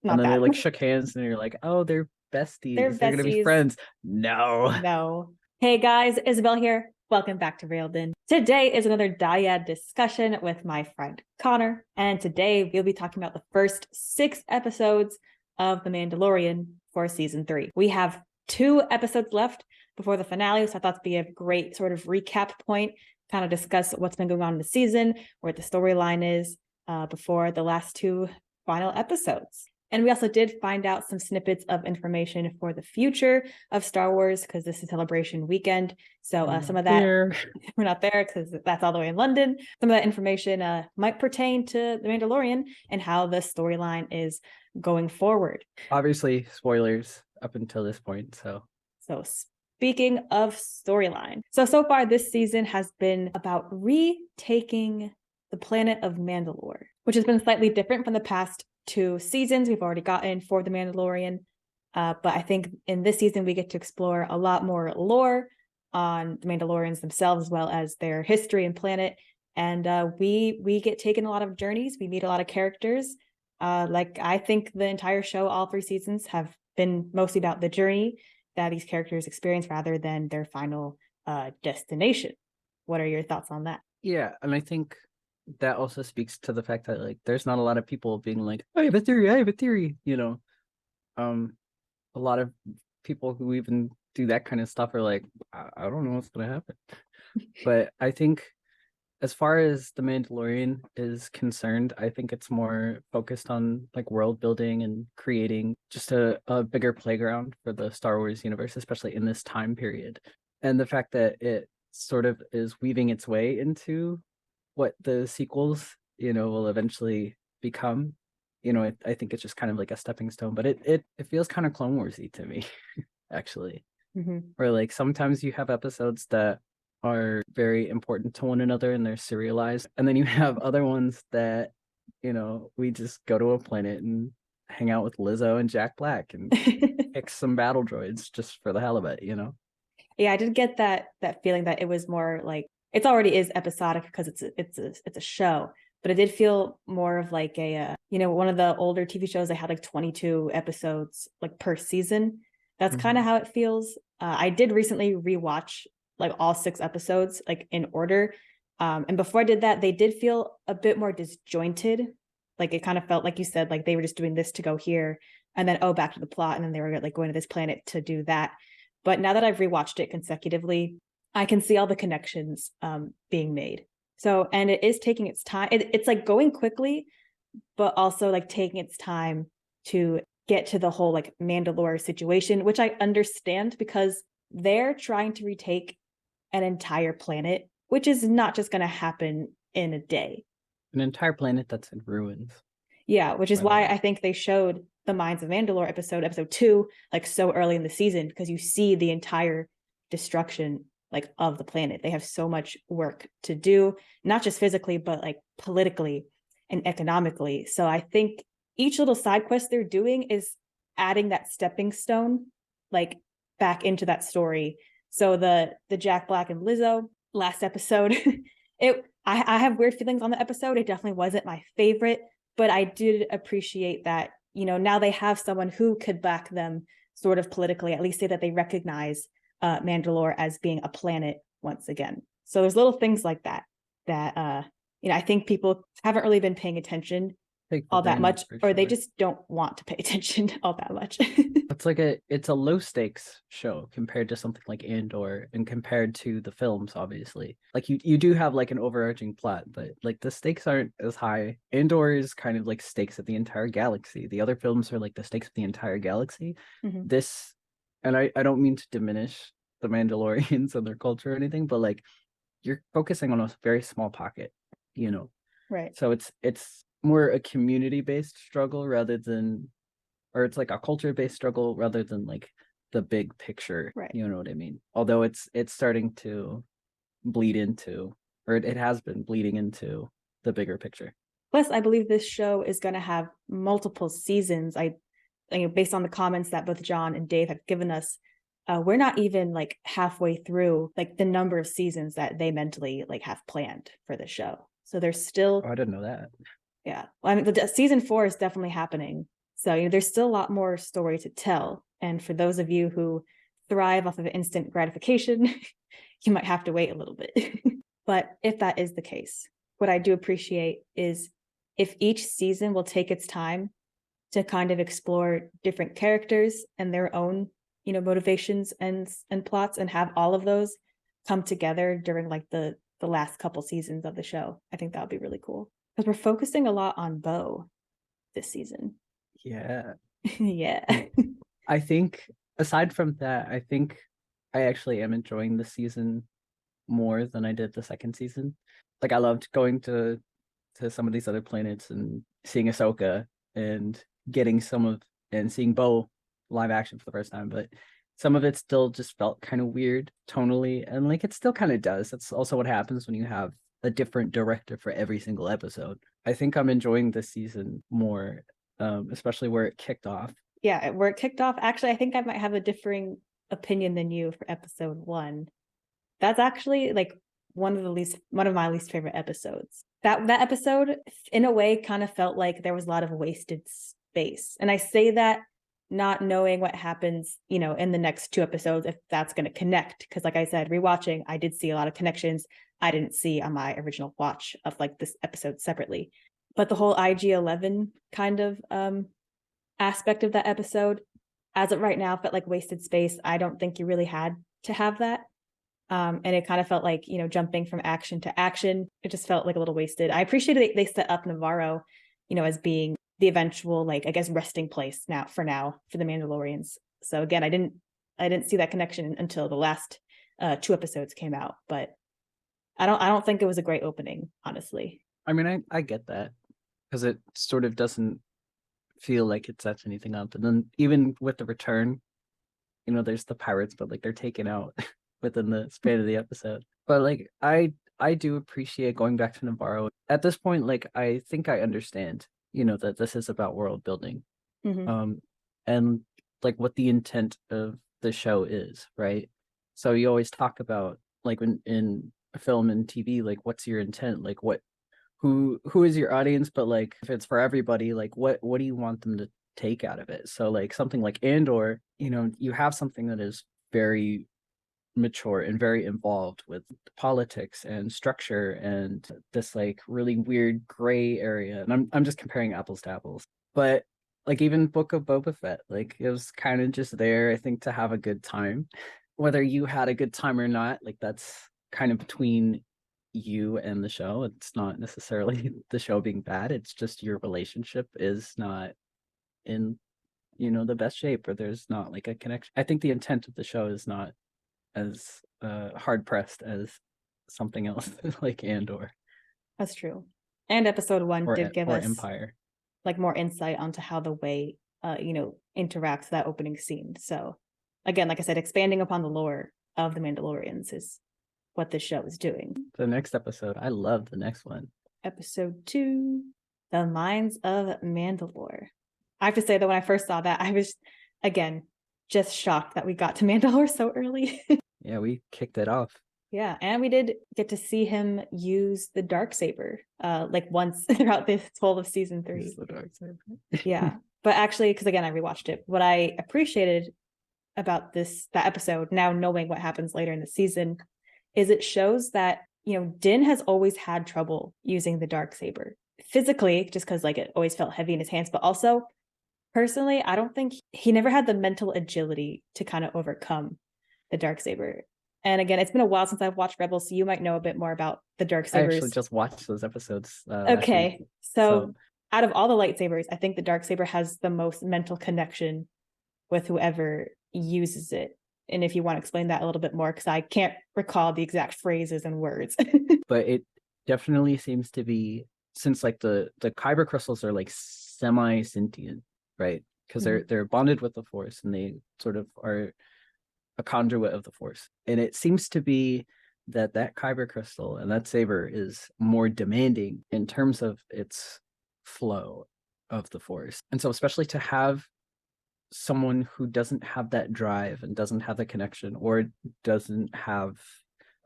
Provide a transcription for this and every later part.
And Not then they that. like shook hands and you're like, oh, they're They're besties. They're gonna be besties. friends. No. No. Hey guys, Isabel here. Welcome back to Railed In. Today is another Dyad discussion with my friend Connor. And today we'll be talking about the first 6 episodes of The Mandalorian for season 3. We have 2 episodes left before the finale, so I thought it'd be a great sort of recap point, kind of discuss what's been going on in the season, where the storyline is before the last 2 final episodes. And we also did find out some snippets of information for the future of Star Wars, because this is Celebration weekend. So some of that, we're not there because that's all the way in London. Some of that information might pertain to The Mandalorian and how the storyline is going forward. Obviously, spoilers up until this point. So speaking of storyline, so far this season has been about retaking the planet of Mandalore, which has been slightly different from the past 2 seasons we've already gotten for The Mandalorian. But I think in this season, we get to explore a lot more lore on the Mandalorians themselves, as well as their history and planet. And we get taken a lot of journeys. We meet a lot of characters. I think the entire show, all 3 seasons, have been mostly about the journey that these characters experience rather than their final destination. What are your thoughts on that? Yeah, and I think that also speaks to the fact that like there's not a lot of people being like, I have a theory, a lot of people who even do that kind of stuff are like, I don't know what's gonna happen. But I think as far as The Mandalorian is concerned, I think it's more focused on like world building and creating just a bigger playground for the Star Wars universe, especially in this time period. And the fact that it sort of is weaving its way into what the sequels, will eventually become. I think it's just kind of like a stepping stone, but it feels kind of Clone Wars-y to me, actually. Mm-hmm. Where like sometimes you have episodes that are very important to one another and they're serialized, and then you have other ones that, we just go to a planet and hang out with Lizzo and Jack Black and pick some battle droids just for the hell of it, Yeah, I did get that feeling that it was more like, it already is episodic because it's a show, but it did feel more of like a one of the older TV shows. They had like 22 episodes like per season. That's kind of how it feels. I did recently rewatch like all 6 episodes like in order, and before I did that, they did feel a bit more disjointed. Like it kind of felt like you said, like they were just doing this to go here, and then back to the plot, and then they were like going to this planet to do that. But now that I've rewatched it consecutively, I can see all the connections being made. So, and it is taking its time. It's like going quickly, but also like taking its time to get to the whole like Mandalore situation, which I understand because they're trying to retake an entire planet, which is not just going to happen in a day. An entire planet that's in ruins. Yeah, which is why I think they showed the Mines of Mandalore episode 2, like so early in the season, because you see the entire destruction like of the planet. They have so much work to do, not just physically, but like politically and economically. So I think each little side quest they're doing is adding that stepping stone like back into that story. So the Jack Black and Lizzo last episode, I have weird feelings on the episode. It definitely wasn't my favorite, but I did appreciate that, now they have someone who could back them sort of politically, at least say that they recognize Mandalore as being a planet once again. So there's little things like that I think people haven't really been paying attention all that much, or they just don't want to pay attention all that much. It's a low stakes show compared to something like Andor, and compared to the films, obviously. Like you do have like an overarching plot, but like the stakes aren't as high. Andor is kind of like stakes of the entire galaxy. The other films are like the stakes of the entire galaxy. Mm-hmm. This, and I don't mean to diminish the Mandalorians and their culture or anything, but like you're focusing on a very small pocket, Right. So it's more a community-based struggle rather than, or it's like a culture-based struggle rather than like the big picture. Right. You know what I mean? Although it's starting to bleed into, or it has been bleeding into the bigger picture. Plus, I believe this show is going to have multiple seasons. Based on the comments that both John and Dave have given us, we're not even like halfway through like the number of seasons that they mentally like have planned for the show. So there's still. Oh, I didn't know that. Yeah, well, I mean, season 4 is definitely happening. So, there's still a lot more story to tell. And for those of you who thrive off of instant gratification, you might have to wait a little bit. But if that is the case, what I do appreciate is if each season will take its time to kind of explore different characters and their own, motivations and plots, and have all of those come together during like the last couple seasons of the show. I think that would be really cool because we're focusing a lot on Bo this season. Yeah. Yeah. I think aside from that, I think I actually am enjoying the season more than I did the second season. Like I loved going to some of these other planets and seeing Ahsoka and getting and seeing Bo live action for the first time, but some of it still just felt kind of weird tonally, and like it still kind of does. That's also what happens when you have a different director for every single episode. I think I'm enjoying this season more, especially where it kicked off. Yeah, where it kicked off. Actually, I think I might have a differing opinion than you for episode 1. That's actually like one of my least favorite episodes. That episode, in a way, kind of felt like there was a lot of wasted space. And I say that not knowing what happens, in the next 2 episodes, if that's going to connect. Because like I said, rewatching, I did see a lot of connections I didn't see on my original watch of like this episode separately. But the whole IG-11 kind of aspect of that episode, as of right now, felt like wasted space. I don't think you really had to have that. And it kind of felt like, jumping from action to action. It just felt like a little wasted. I appreciated they set up Navarro, as being the eventual, like, I guess, resting place for the Mandalorians. So again, I didn't see that connection until the last 2 episodes came out. But I don't think it was a great opening, honestly. I mean, I get that because it sort of doesn't feel like it sets anything up. And then even with the return, there's the pirates, but like they're taken out within the span of the episode. But like I do appreciate going back to Navarro. At this point, like I think I understand, that this is about world building. Mm-hmm. And like what the intent of the show is, right? So you always talk about like when in film and TV, like what's your intent? Like who is your audience? But like if it's for everybody, like what do you want them to take out of it? So like something like Andor, you have something that is very mature and very involved with politics and structure and this like really weird gray area. And I'm just comparing apples to apples. But like even Book of Boba Fett, like it was kind of just there, I think, to have a good time. Whether you had a good time or not, like that's kind of between you and the show. It's not necessarily the show being bad. It's just your relationship is not in, the best shape, or there's not like a connection. I think the intent of the show is not as hard pressed as something else like Andor. That's true. And episode 1 did give Or us Empire. like more insight onto how the way interacts that opening scene. So again, like I said, expanding upon the lore of the Mandalorians is what this show is doing. The next episode, I love the next one. Episode 2, The Mines of Mandalore. I have to say that when I first saw that, I was again just shocked that we got to Mandalore so early. Yeah, we kicked it off. Yeah, and we did get to see him use the Darksaber like once throughout this whole of season 3. The Darksaber. Yeah, but actually, because again, I rewatched it, what I appreciated about that episode, now knowing what happens later in the season, is it shows that Din has always had trouble using the Darksaber physically, just because like it always felt heavy in his hands, but also personally, I don't think he never had the mental agility to kind of overcome the Darksaber. And again, it's been a while since I've watched Rebels, so you might know a bit more about the Darksabers. I actually just watched those episodes. Okay, so out of all the lightsabers, I think the Darksaber has the most mental connection with whoever uses it. And if you want to explain that a little bit more, because I can't recall the exact phrases and words. But it definitely seems to be, since like the kyber crystals are like semi-sentient, right? Because they're bonded with the Force and they sort of are a conduit of the Force. And it seems to be that kyber crystal and that saber is more demanding in terms of its flow of the Force. And so especially to have someone who doesn't have that drive and doesn't have the connection or doesn't have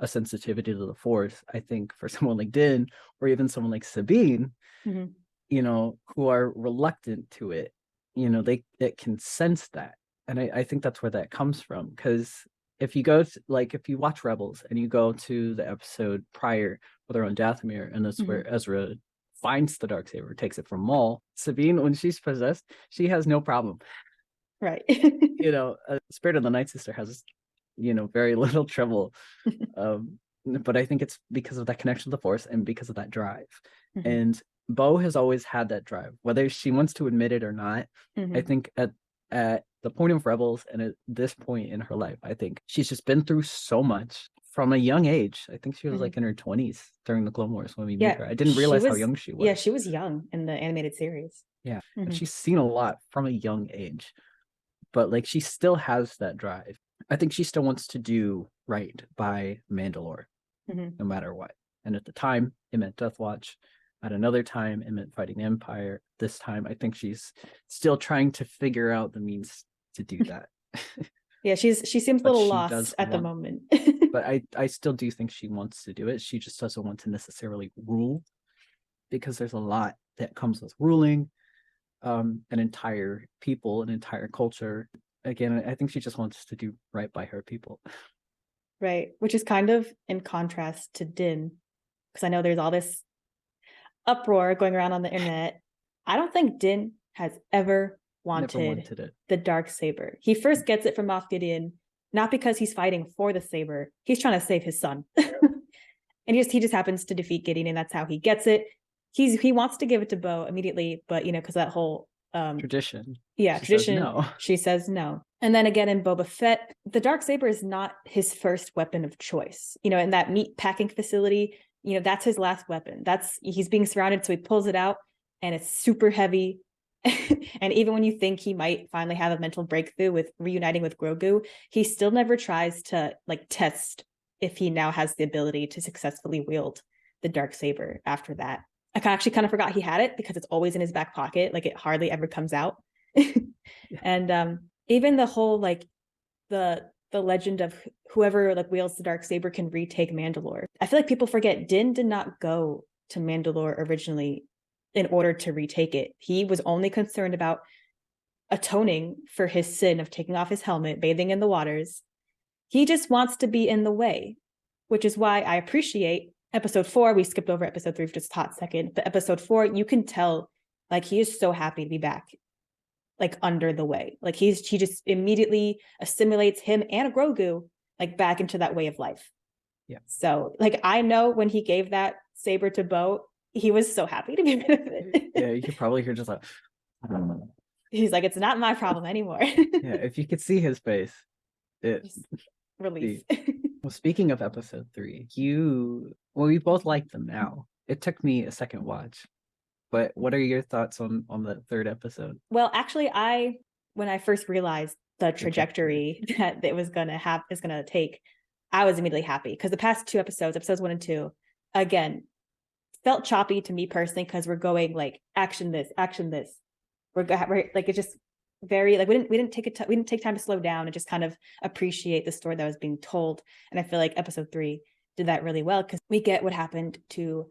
a sensitivity to the Force, I think for someone like Din or even someone like Sabine, who are reluctant to it, it can sense that. And I think that's where that comes from. Because if you go to, like, if you watch Rebels and you go to the episode prior where they're on Dathomir, and that's where Ezra finds the Darksaber, takes it from Maul, Sabine, when she's possessed, she has no problem. Right. Spirit of the Night Sister has, very little trouble. But I think it's because of that connection to the Force and because of that drive. And Bo has always had that drive, whether she wants to admit it or not. I think at the point of Rebels and at this point in her life, I think she's just been through so much from a young age. I think she was like in her 20s during the Clone Wars when we meet her. I didn't realize how young she was. Yeah, she was young in the animated series. Yeah, and she's seen a lot from a young age, but like she still has that drive. I think she still wants to do right by Mandalore, no matter what. And at the time, it meant Death Watch. At another time, it meant fighting the Empire. This time, I think she's still trying to figure out the means to do that. Yeah, she seems a little lost at the moment. But I still do think she wants to do it. She just doesn't want to necessarily rule, because there's a lot that comes with ruling an entire people, an entire culture. Again, I think she just wants to do right by her people. Right, which is kind of in contrast to Din, because I know there's all this uproar going around on the internet. I don't think Din has ever wanted the Darksaber. He first gets it from Moff Gideon, not because he's fighting for the saber. He's trying to save his son. And he just happens to defeat Gideon, and that's how he gets it. He wants to give it to Bo immediately, but because that whole tradition. Yeah, tradition. No. She says no. And then again in Boba Fett, the Darksaber is not his first weapon of choice. In that meat packing facility, that's his last weapon. He's being surrounded, so he pulls it out, and it's super heavy. And even when you think he might finally have a mental breakthrough with reuniting with Grogu, he still never tries to test if he now has the ability to successfully wield the Darksaber after that. I actually kind of forgot he had it because it's always in his back pocket. It hardly ever comes out. And even the whole the legend of whoever wields the Darksaber can retake Mandalore. I feel like people forget Din did not go to Mandalore originally in order to retake it. He was only concerned about atoning for his sin of taking off his helmet, bathing in the waters. He just wants to be in the way, which is why I appreciate episode 4. We skipped over episode 3 for just a hot second, but episode 4, you can tell he is so happy to be back under the way. He just immediately assimilates him and Grogu back into that way of life. Yeah. So I know when he gave that saber to Bo, he was so happy to be rid of it. Yeah, you could probably hear just he's like, it's not my problem anymore. Yeah, if you could see his face, relief. Well, speaking of episode 3, we both like them now. It took me a second watch. But what are your thoughts on the third episode? Well, actually, when I first realized the trajectory that it was gonna take, I was immediately happy, because the past 2 episodes 1 and 2, again, felt choppy to me personally, because we're going action this. We're it's just very we didn't take time to slow down and just kind of appreciate the story that was being told. And I feel like episode 3 did that really well, because we get what happened to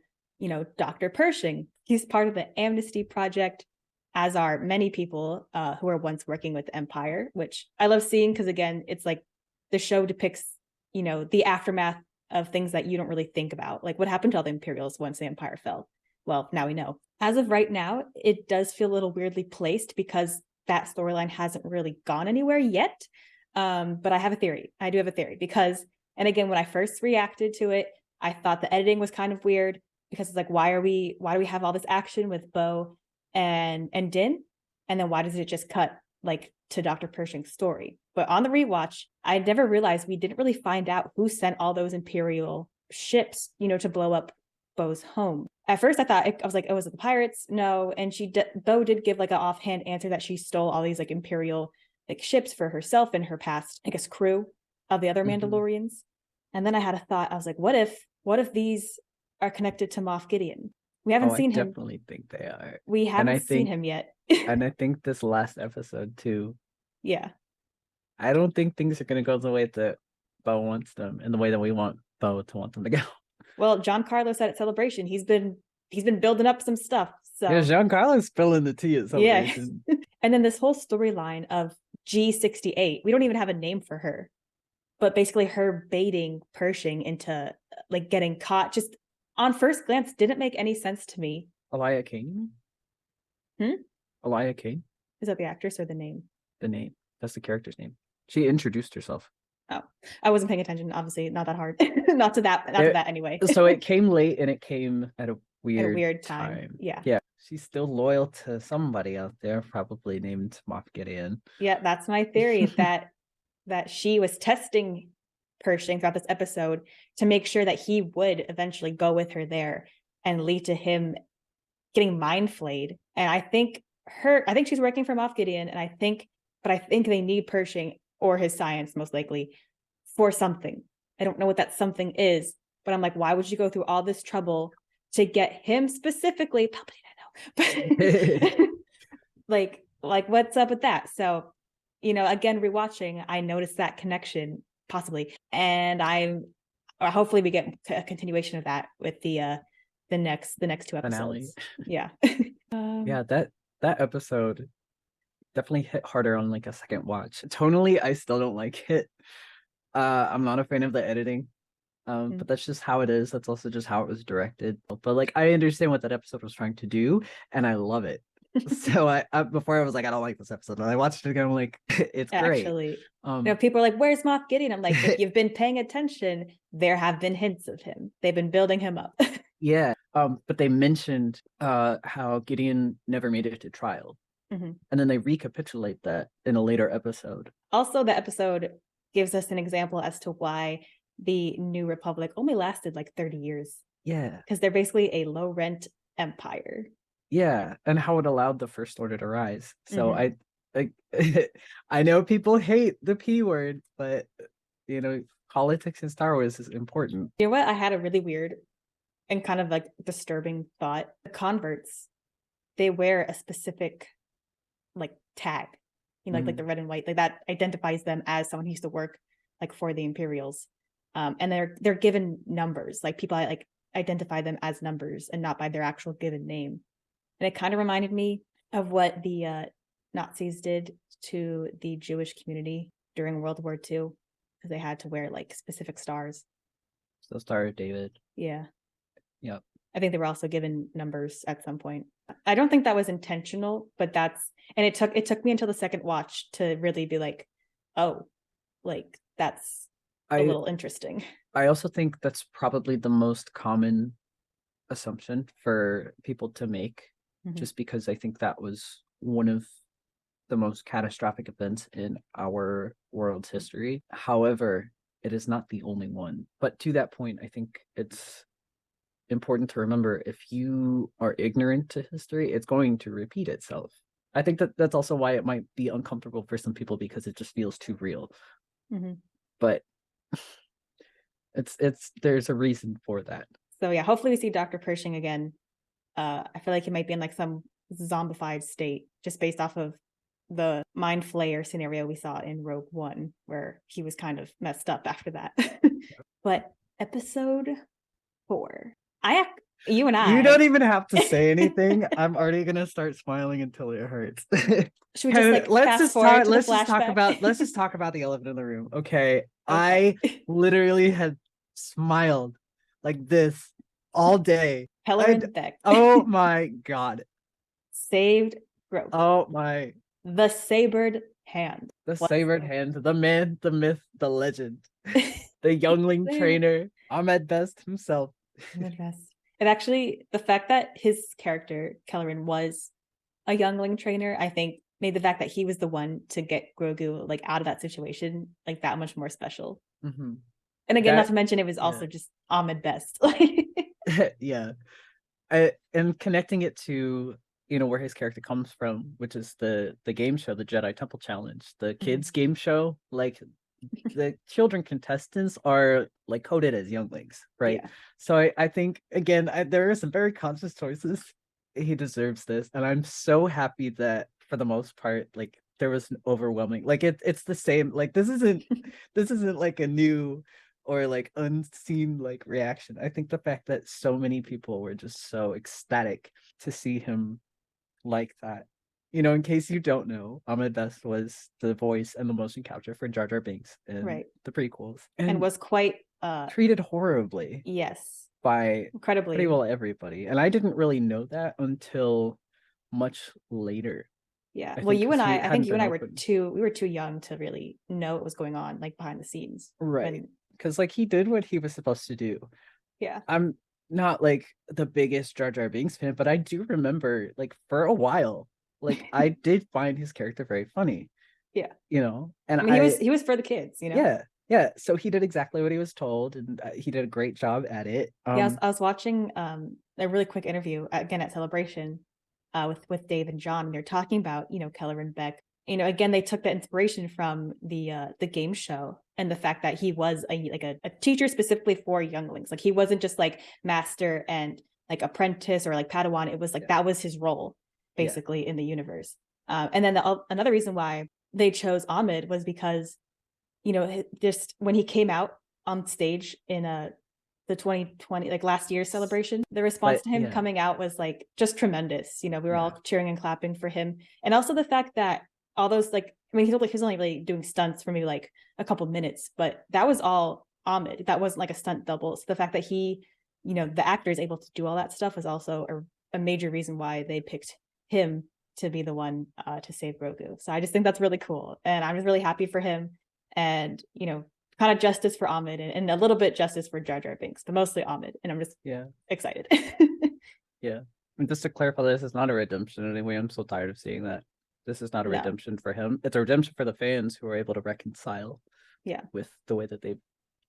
Dr. Pershing. He's part of the Amnesty Project, as are many people who were once working with the Empire, which I love seeing, because again, it's the show depicts the aftermath of things that you don't really think about, what happened to all the Imperials once the Empire fell. Well, now we know. As of right now, it does feel a little weirdly placed, because that storyline hasn't really gone anywhere yet. But I have a theory. I do have a theory, because, and again, when I first reacted to it, I thought the editing was kind of weird, because it's why do we have all this action with Bo and Din, and then why does it just cut to Dr. Pershing's story? But on the rewatch, I never realized we didn't really find out who sent all those Imperial ships, to blow up Bo's home. At first, I thought I was it was the pirates. No, and Bo did give an offhand answer that she stole all these Imperial ships for herself and her past, I guess, crew of the other Mandalorians. And then I had a thought. I was what if these are connected to Moff Gideon? We haven't seen him. I definitely think they are. We haven't seen him yet. And I think this last episode too. Yeah. I don't think things are going to go the way that Bo wants them, and the way that we want Bo to want them to go. Well, Giancarlo said at Celebration, he's been building up some stuff. Yeah, So Giancarlo's spilling the tea at yeah. Celebration. And then this whole storyline of G68, we don't even have a name for her, but basically her baiting Pershing into like getting caught just on first glance didn't make any sense to me. Elia Kane? Hmm? Elia Kane? Is that the actress or the name? The name. That's the character's name. She introduced herself. Oh, I wasn't paying attention. Obviously, not that hard. Not to that anyway. So it came late and it came at a At a weird weird time. Yeah. Yeah. She's still loyal to somebody out there, probably named Moff Gideon. Yeah, that's my theory that she was testing Pershing throughout this episode to make sure that he would eventually go with her there and lead to him getting mind flayed. And I think she's working for Moff Gideon, and I think they need Pershing or his science most likely for something. I don't know what that something is, but I'm like, why would you go through all this trouble to get him specifically? But like what's up with that? So, again, rewatching, I noticed that connection possibly, and hopefully we get a continuation of that with the next two episodes. Finale. Yeah. Yeah, that episode definitely hit harder on like a second watch. Tonally, I still don't like it. I'm not a fan of the editing. But that's just how it is. That's also just how it was directed. But like I understand what that episode was trying to do, and I love it. So I before I was like, I don't like this episode. And I watched it again, I'm like, it's great. Actually, people are like, where's Moff Gideon? I'm like, if you've been paying attention, there have been hints of him. They've been building him up. Yeah. But they mentioned how Gideon never made it to trial. Mm-hmm. And then they recapitulate that in a later episode. Also, the episode gives us an example as to why the New Republic only lasted like 30 years. Yeah. Because they're basically a low rent empire. Yeah. And how it allowed the First Order to rise. So I know people hate the P word, but politics in Star Wars is important. You know what? I had a really weird and kind of like disturbing thought. The converts, they wear a specific like tag, like the red and white, like that identifies them as someone who used to work like for the Imperials. And they're given numbers, like people like identify them as numbers and not by their actual given name. And it kind of reminded me of what the Nazis did to the Jewish community during World War II, because they had to wear like specific stars. So Star of David. Yeah. Yep. I think they were also given numbers at some point. I don't think that was intentional, but it took me until the second watch to really be like, oh, like that's a little interesting. I also think that's probably the most common assumption for people to make, just because I think that was one of the most catastrophic events in our world's history. However, it is not the only one. But to that point, I think it's important to remember, if you are ignorant to history, it's going to repeat itself. I think that's also why it might be uncomfortable for some people, because it just feels too real. But there's a reason for that. So yeah, hopefully we see Dr. Pershing again. I feel like he might be in like some zombified state, just based off of the mind flayer scenario we saw in Rogue One, where he was kind of messed up after that. But episode 4, you don't even have to say anything. I'm already gonna start smiling until it hurts. Should we just like let's just talk about the elephant in the room. Okay. I literally had smiled like this all day. Pellerin Beck. Oh my god. Saved Grogu. Oh my. The sabered hand. The sabered hand. The man, the myth, the legend. The youngling trainer. Ahmed Best himself. Ahmed Best. And actually, the fact that his character, Kelleran, was a youngling trainer, I think made the fact that he was the one to get Grogu like out of that situation like that much more special. And again, not to mention it was also just Ahmed Best. Yeah. And connecting it to where his character comes from, which is the game show, the Jedi Temple Challenge, the kids game show. Like the children contestants are like coded as younglings, right? Yeah. So I think again there are some very conscious choices. He deserves this, and I'm so happy that for the most part, like there was an overwhelming, like it's the same. Like this isn't like a new or like unseen like reaction. I think the fact that so many people were just so ecstatic to see him like that. In case you don't know, Ahmed Best was the voice and the motion capture for Jar Jar Binks in Right. the prequels, And and was quite treated horribly yes, by pretty incredibly. well everybody. And I didn't really know that until much later. Yeah. I Well, think because he I think hadn't you and been I were open. we were too young to really know what was going on, like behind the scenes. Right. When, Because like he did what he was supposed to do. yeah. I'm not like the biggest Jar Jar Binks fan, but I do remember like for a while, like I did find his character very funny, Yeah. and I mean, he was for the kids. yeah, yeah. So he did exactly what he was told, and he did a great job at it. Yeah, I was watching a really quick interview again at Celebration with Dave and John, and they're talking about Keller and Beck. Again, they took that inspiration from the game show and the fact that he was a teacher specifically for younglings. Like he wasn't just like master and like apprentice or like Padawan. It was like that was his role Yeah, basically in the universe. And then another reason why they chose Ahmed was because just when he came out on stage in the 2020 like last year's celebration, the response but to him yeah, coming out was like just tremendous. We were yeah, all cheering and clapping for him, and also the fact that all those like I mean he was only really doing stunts for maybe like a couple minutes, but that was all Ahmed. That wasn't like a stunt double. So the fact that he the actor is able to do all that stuff was also a major reason why they picked him to be the one to save Grogu. So I just think that's really cool, and I'm just really happy for him. And kind of justice for Ahmed and a little bit justice for Jar Jar Binks, but mostly Ahmed. And I'm just yeah, excited. yeah. And just to clarify, this is not a redemption anyway. I'm so tired of seeing that. This is not a No, redemption for him. It's a redemption for the fans who are able to reconcile yeah. with the way that they've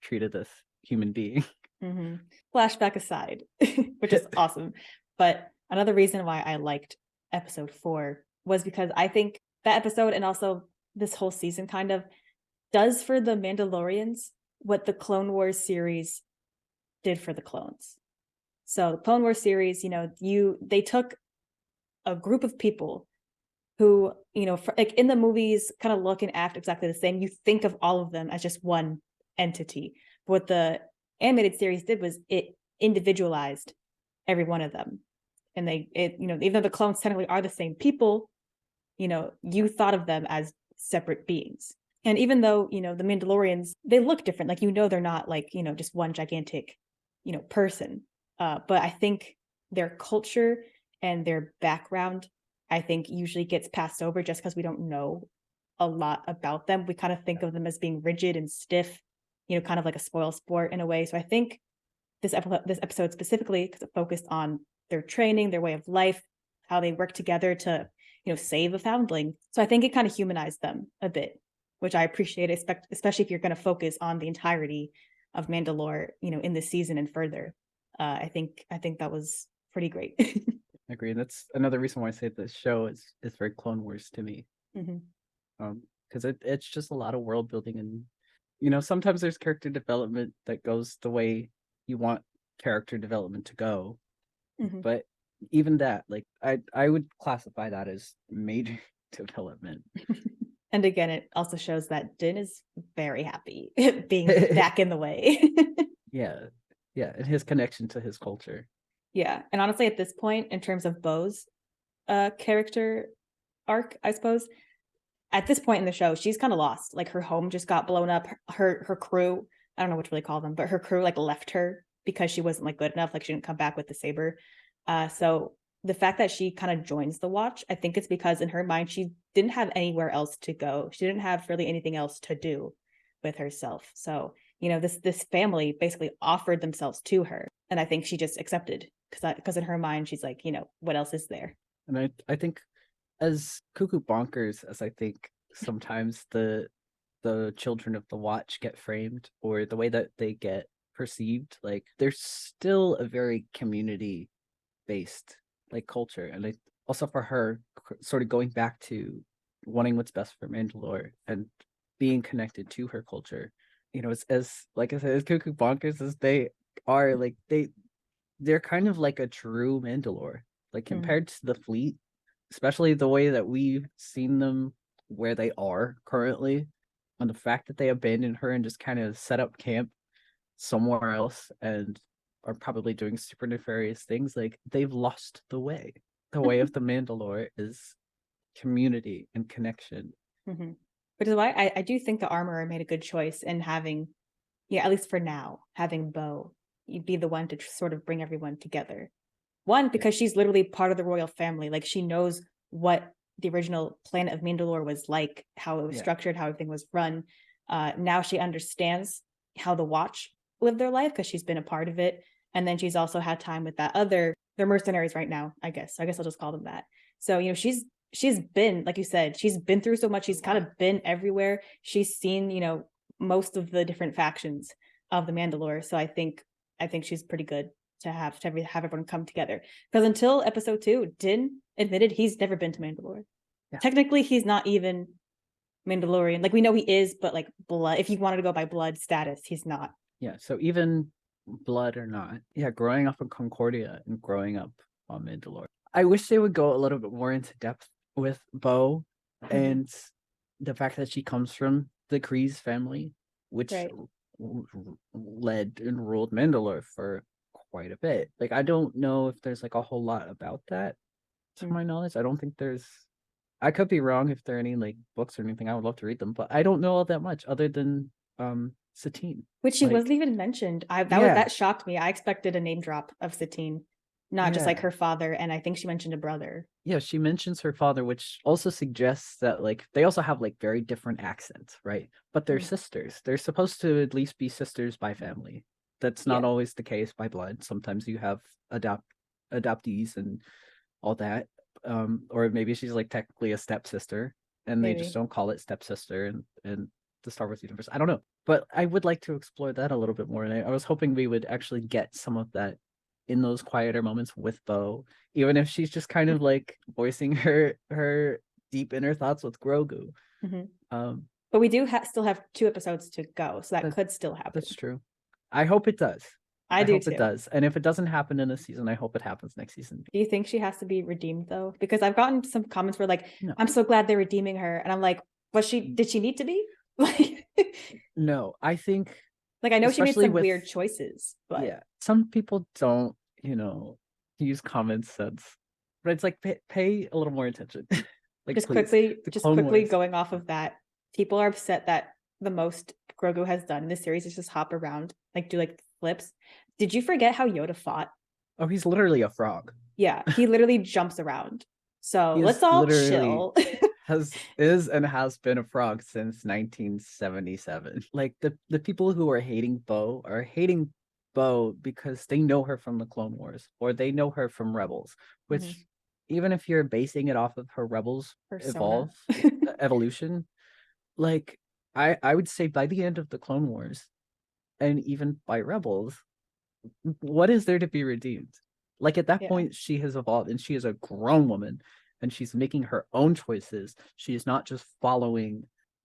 treated this human being. Mm-hmm. Flashback aside, which is awesome. But another reason why I liked episode 4 was because I think that episode and also this whole season kind of does for the Mandalorians what the Clone Wars series did for the clones. So the Clone Wars series, they took a group of people who, like in the movies, kind of look and act exactly the same. You think of all of them as just one entity. But what the animated series did was it individualized every one of them. And even though the clones technically are the same people, you thought of them as separate beings. And even though, the Mandalorians, they look different, like, they're not like, just one gigantic, person. But I think their culture and their background, I think usually gets passed over just because we don't know a lot about them. We kind of think of them as being rigid and stiff, kind of like a spoil sport in a way. So I think this episode specifically, because it focused on their training, their way of life, how they work together to, save a foundling. So I think it kind of humanized them a bit, which I appreciate, especially if you're going to focus on the entirety of Mandalore, in this season and further. I think that was pretty great. I agree. And that's another reason why I say this show is very Clone Wars to me. Mm-hmm. Because it's just a lot of world building, and sometimes there's character development that goes the way you want character development to go. Mm-hmm. But even that, like I would classify that as major development. And again, it also shows that Din is very happy being back in the way. Yeah. Yeah. And his connection to his culture. Yeah. And honestly, at this point, in terms of Bo's character arc, I suppose, at this point in the show, she's kind of lost. Like her home just got blown up. Her crew, I don't know what to really call them, but her crew like left her because she wasn't like good enough. Like she didn't come back with the saber. So the fact that she kind of joins the watch, I think it's because in her mind, she didn't have anywhere else to go. She didn't have really anything else to do with herself. So, this family basically offered themselves to her. And I think she just accepted because in her mind, she's like, what else is there? And I think as cuckoo bonkers as I think sometimes the children of the watch get framed, or the way that they get perceived, like there's still a very community based like culture. And also for her sort of going back to wanting what's best for Mandalore and being connected to her culture, as like I said, as cuckoo bonkers as they are, like they're kind of like a true Mandalore, like compared to the fleet, especially the way that we've seen them where they are currently, on the fact that they abandoned her and just kind of set up camp somewhere else and are probably doing super nefarious things, like they've lost the way. The way of the Mandalore is community and connection. Mm-hmm. Which is why I do think the armorer made a good choice in having, yeah, at least for now, having Bo be the one to sort of bring everyone together. One, because she's literally part of the royal family. Like, she knows what the original planet of Mandalore was like, how it was structured, how everything was run. Now she understands how the Watch lived their life because she's been a part of it. And then she's also had time with they're mercenaries right now, I guess. I guess I'll just call them that. So, she's been, like you said, she's been through so much. She's kind of been everywhere. She's seen, most of the different factions of the Mandalore. So I think she's pretty good to have everyone come together. Because until episode 2, Din admitted he's never been to Mandalore. Yeah. Technically, he's not even Mandalorian. Like, we know he is, but like blood, if you wanted to go by blood status, he's not. Yeah. So even blood or not, growing up in Concordia and growing up on Mandalore, I wish they would go a little bit more into depth with Bo and the fact that she comes from the Kryze family, which led and ruled Mandalore for quite a bit. Like, I don't know if there's like a whole lot about that to my knowledge. I don't think there's, I could be wrong if there are any like books or anything. I would love to read them, but I don't know all that much other than Satine, which she wasn't even mentioned. That shocked me. I expected a name drop of Satine, not just like her father, and I think she mentioned a brother. Yeah, she mentions her father, which also suggests that like they also have like very different accents, right? But they're sisters. They're supposed to at least be sisters by family. That's not always the case by blood. Sometimes you have adoptees and all that. Or maybe she's like technically a stepsister, and they just don't call it stepsister in the Star Wars universe. I don't know, but I would like to explore that a little bit more, and I was hoping we would actually get some of that in those quieter moments with Bo, even if she's just kind of like voicing her deep inner thoughts with Grogu. But we do still have 2 episodes to go, so that could still happen. That's true. I hope it does. I hope too. It does. And if it doesn't happen in this season, I hope it happens next season. Do you think she has to be redeemed though? Because I've gotten some comments where like, no. I'm so glad they're redeeming her. And I'm like, did she need to be? Like, no, I think like, I know she made some weird choices, but some people don't, use common sense. But it's like, pay a little more attention. Like, just quickly going off of that, people are upset that the most Grogu has done in this series is just hop around, like do like flips. Did you forget how Yoda fought? Oh, he's literally a frog. Yeah, he literally jumps around. So let's all chill. is and has been a frog since 1977. Like, the people who are hating Bo are hating Bo because they know her from the Clone Wars or they know her from Rebels, which even if you're basing it off of her Rebels evolution, like I would say by the end of the Clone Wars and even by Rebels, what is there to be redeemed? Like, at that point, she has evolved and she is a grown woman and she's making her own choices. She is not just following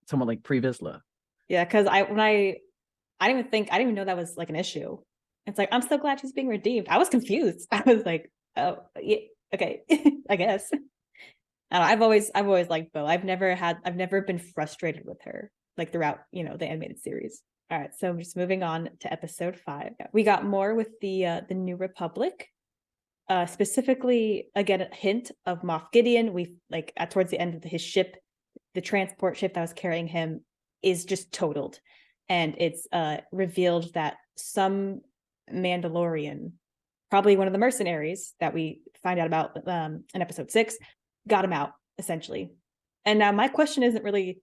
someone like Pre Vizsla. Yeah, because I didn't even know that was like an issue. It's like, I'm so glad she's being redeemed. I was confused. I was like, oh yeah, okay, I guess. I don't know, I've always liked Bo. I've never been frustrated with her like throughout, the animated series. All right, so just moving on to episode 5. We got more with the New Republic. Specifically, again, a hint of Moff Gideon. We like towards the end of his ship, the transport ship that was carrying him is just totaled, and it's revealed that some Mandalorian, probably one of the mercenaries that we find out about in episode 6, got him out essentially. And now my question isn't really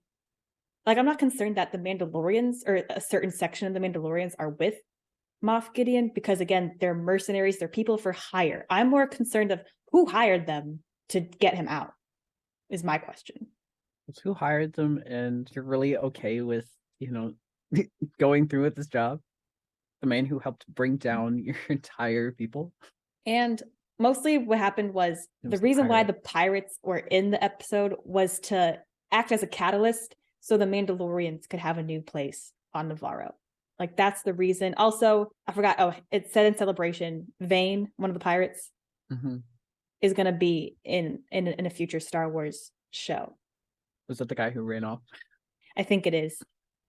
like, I'm not concerned that the Mandalorians or a certain section of the Mandalorians are with Moff Gideon, because again, they're mercenaries, they're people for hire. I'm more concerned of who hired them to get him out, is my question. It's who hired them, and you're really okay with, going through with this job? The man who helped bring down your entire people? And mostly what happened was the reason why the pirates were in the episode was to act as a catalyst so the Mandalorians could have a new place on Navarro. Like, that's the reason. Also, I forgot. Oh, it said in Celebration, Vane, one of the pirates, is going to be in a future Star Wars show. Was that the guy who ran off? I think it is.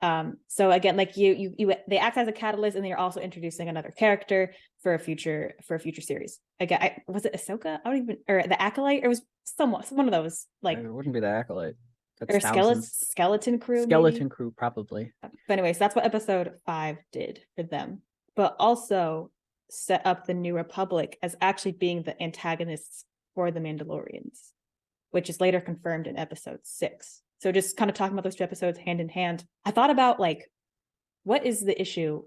So again, like they act as a catalyst, and then you're also introducing another character for a future series. Again, was it Ahsoka? I don't even, or the Acolyte, or it was somewhat one of those, like, It wouldn't be the Acolyte. That's or Townsend's skeleton crew, maybe. skeleton crew, probably. But anyway, so that's what episode 5 did for them, but also set up the New Republic as actually being the antagonists for the Mandalorians, which is later confirmed in episode 6. So just kind of talking about those 2 episodes hand in hand, I thought about, like, what is the issue,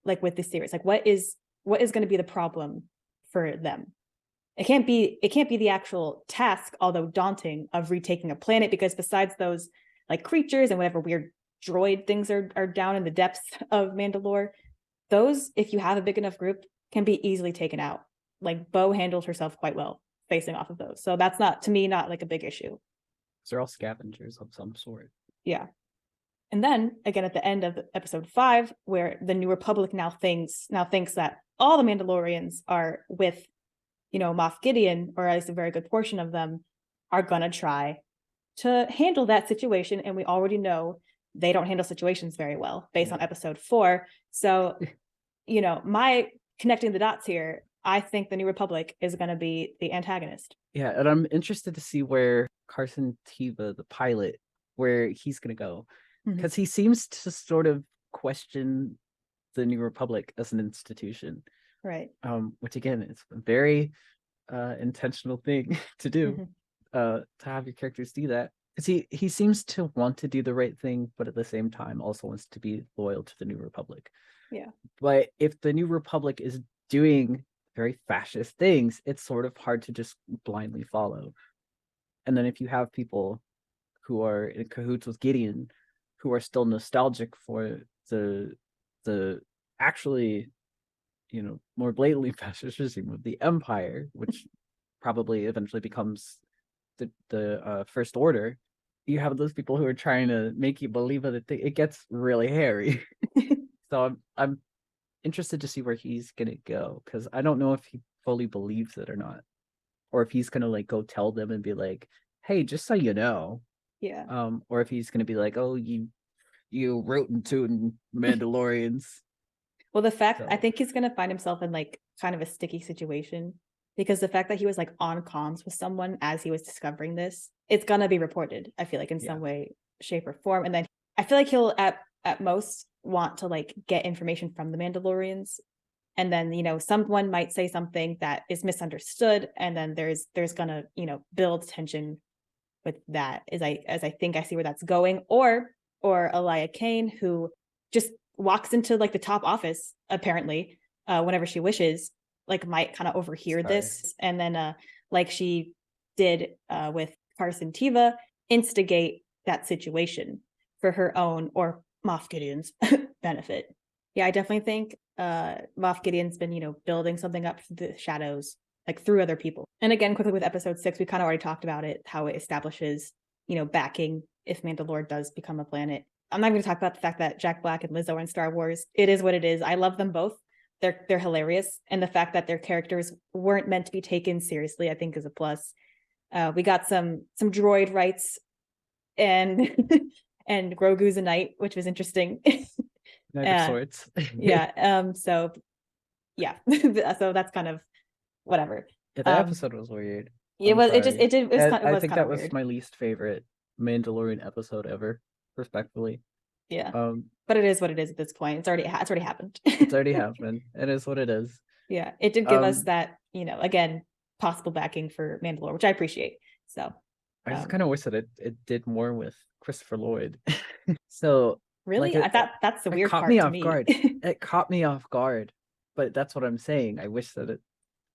like, with this series? Like, what is going to be the problem for them? It can't be the actual task, although daunting, of retaking a planet, because besides those, like, creatures and whatever weird droid things are down in the depths of Mandalore, those, if you have a big enough group, can be easily taken out. Like, Bo handles herself quite well facing off of those. So that's not, to me, not like a big issue. They're all scavengers of some sort. Yeah. And then again at the end of episode 5, where the New Republic now thinks that all the Mandalorians are with, Moff Gideon, or at least a very good portion of them are gonna try to handle that situation. And we already know they don't handle situations very well based on episode 4. So, my connecting the dots here, I think the New Republic is going to be the antagonist. Yeah, and I'm interested to see where Carson Teva, the pilot, where he's going to go. Because he seems to sort of question the New Republic as an institution. Right. Which, again, is a very intentional thing to do, to have your characters do that. Because he seems to want to do the right thing, but at the same time also wants to be loyal to the New Republic. Yeah. But if the New Republic is doing very fascist things, it's sort of hard to just blindly follow. And then if you have people who are in cahoots with Gideon, who are still nostalgic for the actually, more blatantly fascist regime of the Empire, which probably eventually becomes the First Order, you have those people who are trying to make you believe that it gets really hairy. So I'm interested to see where he's gonna go, because I don't know if he fully believes it or not, or if he's gonna, like, go tell them and be like, "Hey, just so you know," or if he's gonna be like, "Oh, you rootin' tootin' Mandalorians." Well, I think he's gonna find himself in, like, kind of a sticky situation, because the fact that he was, like, on comms with someone as he was discovering this, it's gonna be reported, I feel like, in some way, shape, or form. And then I feel like he'll at most want to, like, get information from the Mandalorians, and then someone might say something that is misunderstood, and then there's gonna build tension with that, as I think I see where that's going. Or Elia Kane, who just walks into, like, the top office apparently whenever she wishes, like, might kind of overhear this, and then like she did with Carson Teva, instigate that situation for her own or Moff Gideon's benefit. Yeah, I definitely think Moff Gideon's been building something up through the shadows, like, through other people. And again, quickly with episode 6, we kind of already talked about it, how it establishes backing if Mandalore does become a planet. I'm not going to talk about the fact that Jack Black and Lizzo are in Star Wars. It is what it is. I love them both. They're hilarious, and the fact that their characters weren't meant to be taken seriously, I think, is a plus. We got some droid rights, and and Grogu's a knight, which was interesting. Knight of Swords. Yeah. So yeah. So that's kind of whatever. Yeah, that episode was weird. It was. It just. It did. It was. I think that was weird. my least favorite Mandalorian episode ever, respectfully. Yeah. But it is what it is at this point. It's already happened. It's already happened. It is what it is. Yeah, it did give us that, again, possible backing for Mandalore, which I appreciate. So I just kind of wish that it did more with Christopher Lloyd. So really, like, I thought that's the weird caught part me to off me. guard. It caught me off guard, but that's what I'm saying. I wish that it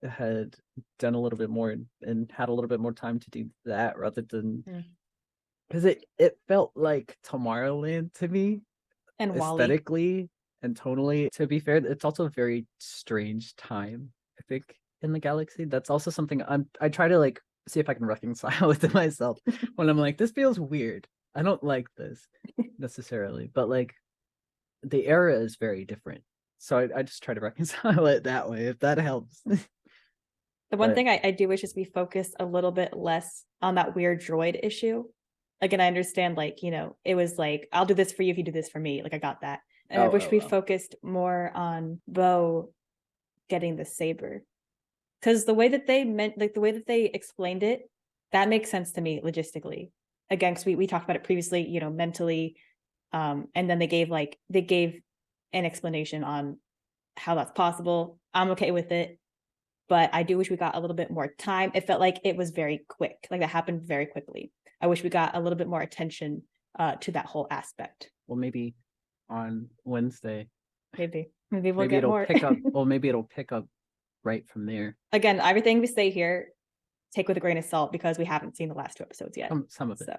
had done a little bit more and had a little bit more time to do that, rather than, because it felt like Tomorrowland to me, and aesthetically Wally. and tonally. To be fair, it's also a very strange time, I think, in the galaxy. That's also something I try to, like, see if I can reconcile with myself when I'm like, this feels weird. I don't like this necessarily, but, like, the era is very different. So I just try to reconcile it that way, if that helps. The one thing I do wish is we focus a little bit less on that weird droid issue, Again, I understand, like, it was like, I'll do this for you if you do this for me. Like, I got that. And I wish we focused more on Bo getting the saber. Because the way that they explained it, that makes sense to me logistically. Again, because we talked about it previously, mentally. And then they gave an explanation on how that's possible. I'm okay with it. But I do wish we got a little bit more time. It felt like it was very quick. Like that happened very quickly. I wish we got a little bit more attention to that whole aspect. Well, maybe on Wednesday. Maybe we'll Maybe get it'll more. pick up. Well, maybe it'll pick up right from there. Again, everything we say here, take with a grain of salt because we haven't seen the last 2 episodes yet. Some of it. So,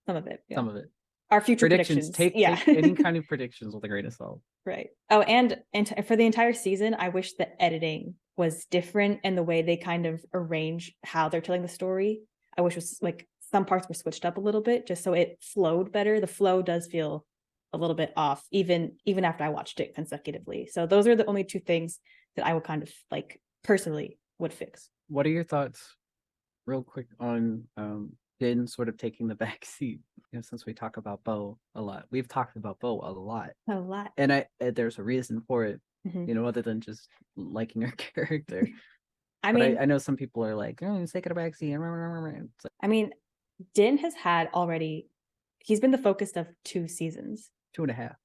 some of it. Yeah. Some of it. Our future predictions. Take any kind of predictions with a grain of salt. Right. Oh, and for the entire season, I wish the editing was different and the way they kind of arrange how they're telling the story. I wish it was like some parts were switched up a little bit just so it flowed better. The flow does feel a little bit off, even after I watched it consecutively. So those are the only 2 things that I would kind of like personally would fix. What are your thoughts, real quick, on Din sort of taking the back seat? Since we talk about Bo a lot, we've talked about Bo a lot, and there's a reason for it, other than just liking her character. I know some people are like, "Oh, he's taking a back seat." I mean, Din has had already. He's been the focus of 2 seasons. 2.5.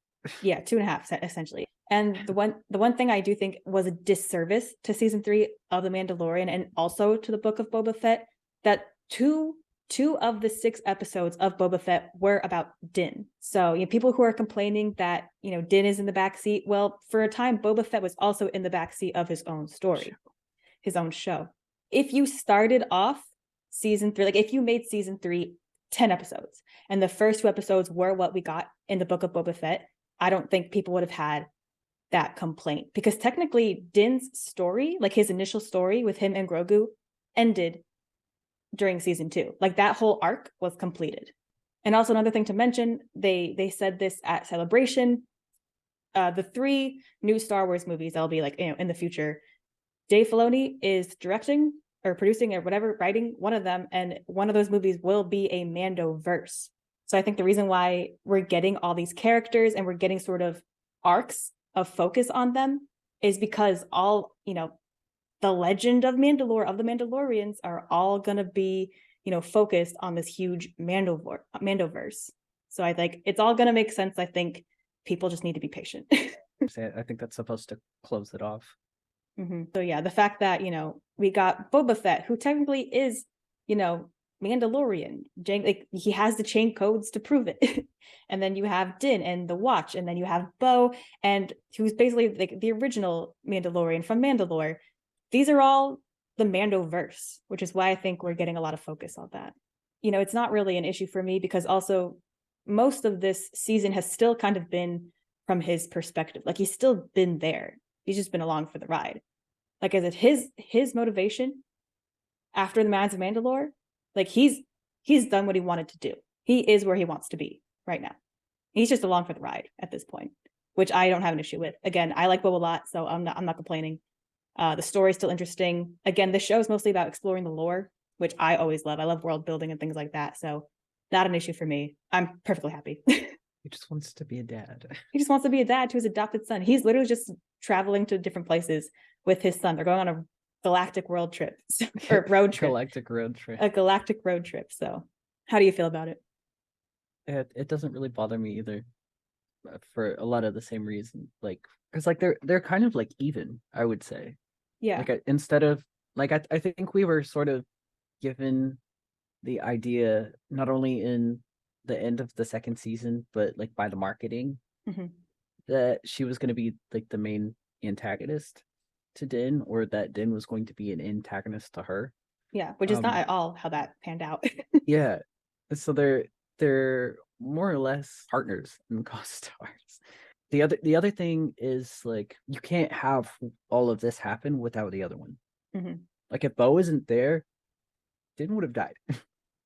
Yeah, 2.5 essentially. And the one thing I do think was a disservice to season 3 of The Mandalorian and also to the Book of Boba Fett, that two of the 6 episodes of Boba Fett were about Din. So people who are complaining that Din is in the backseat, well, for a time Boba Fett was also in the backseat of his own story, his own show. If you started off season 3, like if you made season 3 10 episodes and the first 2 episodes were what we got in the Book of Boba Fett, I don't think people would have had that complaint, because technically Din's story, like his initial story with him and Grogu, ended during season 2. Like that whole arc was completed. And also another thing to mention, they said this at Celebration, the 3 new Star Wars movies that'll be like in the future, Dave Filoni is directing or producing or whatever, writing one of them, and one of those movies will be a Mandoverse. So I think the reason why we're getting all these characters and we're getting sort of arcs of focus on them is because all, the legend of Mandalore, of the Mandalorians, are all going to be, focused on this huge Mandoverse. So I think it's all going to make sense. I think people just need to be patient. I think that's supposed to close it off. So yeah, the fact that, we got Boba Fett, who technically is, Mandalorian, like he has the chain codes to prove it. And then you have Din and the Watch, and then you have Bo, and who's basically like the original Mandalorian from Mandalore. These are all the Mandoverse, which is why I think we're getting a lot of focus on that. It's not really an issue for me because also most of this season has still kind of been from his perspective. Like he's still been there. He's just been along for the ride. Like, is it his motivation after the Mines of Mandalore? Like he's done what he wanted to do. He is where he wants to be right now. He's just along for the ride at this point, which I don't have an issue with. Again, I like Bo a lot, so I'm not complaining. The story's still interesting. Again, this show is mostly about exploring the lore, which I always love. I love world building and things like that. So not an issue for me. I'm perfectly happy. He just wants to be a dad. He just wants to be a dad to his adopted son. He's literally just traveling to different places with his son. They're going on a galactic world trip or road trip. Galactic road trip. A galactic road trip. So how do you feel about it? It doesn't really bother me either, for a lot of the same reason. Like, because like they're kind of like even, I would say. Yeah. Like instead of like I think we were sort of given the idea not only in the end of the second season, but like by the marketing, that she was going to be like the main antagonist to Din, or that Din was going to be an antagonist to her. Yeah, which is not at all how that panned out. Yeah, so they're more or less partners and co-stars. The other thing is like you can't have all of this happen without the other one. Like if Bo isn't there, Din would have died.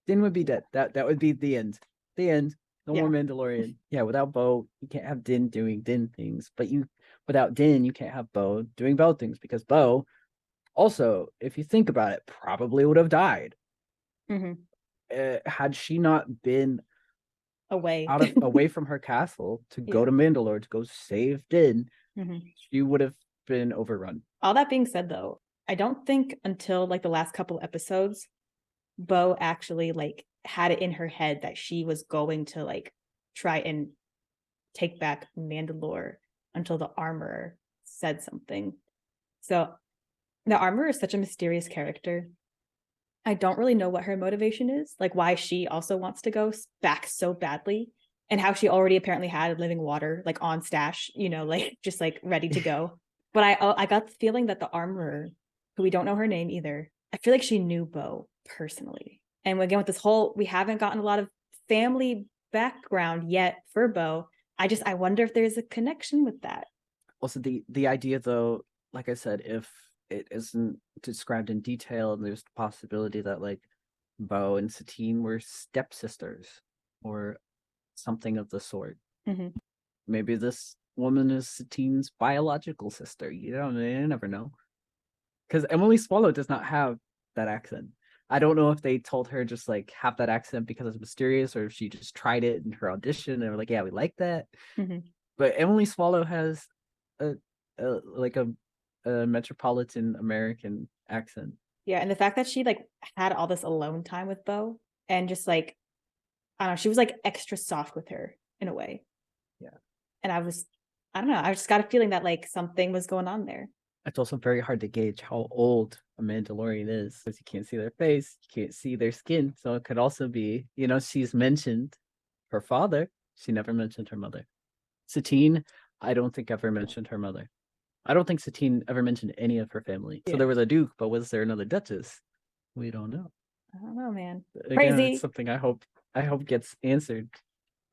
Din would be dead. That would be the end. The end. No more Mandalorian. Yeah, without Bo, you can't have Din doing Din things. But without Din, you can't have Bo doing Bo things, because Bo also, if you think about it, probably would have died. Had she not been away. away from her castle to go to Mandalore to go save Din, she would have been overrun. All that being said, though, I don't think until like the last couple episodes, Bo actually like had it in her head that she was going to like try and take back Mandalore until the armorer said something. So the armorer is such a mysterious character. I don't really know what her motivation is, like why she also wants to go back so badly, and how she already apparently had living water like on stash, you know, like just like ready to go. But I got the feeling that the armorer, who we don't know her name either, I feel like she knew Bo personally. And again, with this whole, we haven't gotten a lot of family background yet for Bo. I wonder if there's a connection with that. Also, the idea though, like I said, if it isn't described in detail, and there's the possibility that like Bo and Satine were stepsisters or something of the sort. Maybe this woman is Satine's biological sister. You know, you never know. Because Emily Swallow does not have that accent. I don't know if they told her just like have that accent because it's mysterious, or if she just tried it in her audition and they were like, yeah, we like that. But Emily Swallow has a like a metropolitan American accent. Yeah, and the fact that she like had all this alone time with Bo, and just like, I don't know, she was like extra soft with her in a way. Yeah. And I don't know, I just got a feeling that like something was going on there. It's also very hard to gauge how old a Mandalorian is, because you can't see their face, you can't see their skin. So it could also be, you know, she's mentioned her father. She never mentioned her mother. Satine, I don't think ever mentioned her mother. I don't think Satine ever mentioned any of her family. So there was a Duke, but was there another Duchess? We don't know. I don't know, man. Again, Crazy. it's something I hope gets answered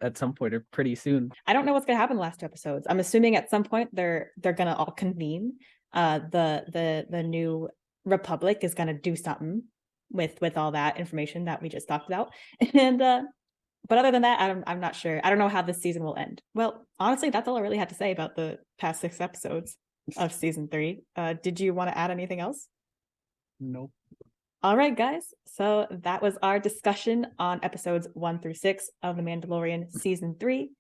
at some point or pretty soon. I don't know what's gonna happen in the last 2 episodes. I'm assuming at some point they're gonna all convene. The new Republic is gonna do something with all that information that we just talked about. And but other than that, I'm not sure. I don't know how this season will end. Well, honestly, that's all I really had to say about the past 6 episodes of season 3. Did you want to add anything else? Nope. All right, guys. So that was our discussion on episodes 1 through 6 of The Mandalorian season 3.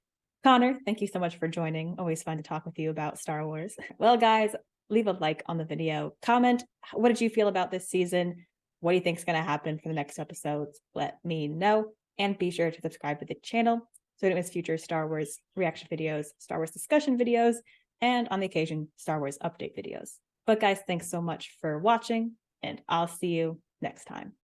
Connor, thank you so much for joining. Always fun to talk with you about Star Wars. Well, guys, leave a like on the video. Comment, what did you feel about this season? What do you think is going to happen for the next episodes? Let me know. And be sure to subscribe to the channel so you don't miss future Star Wars reaction videos, Star Wars discussion videos, and on the occasion, Star Wars update videos. But guys, thanks so much for watching, and I'll see you next time.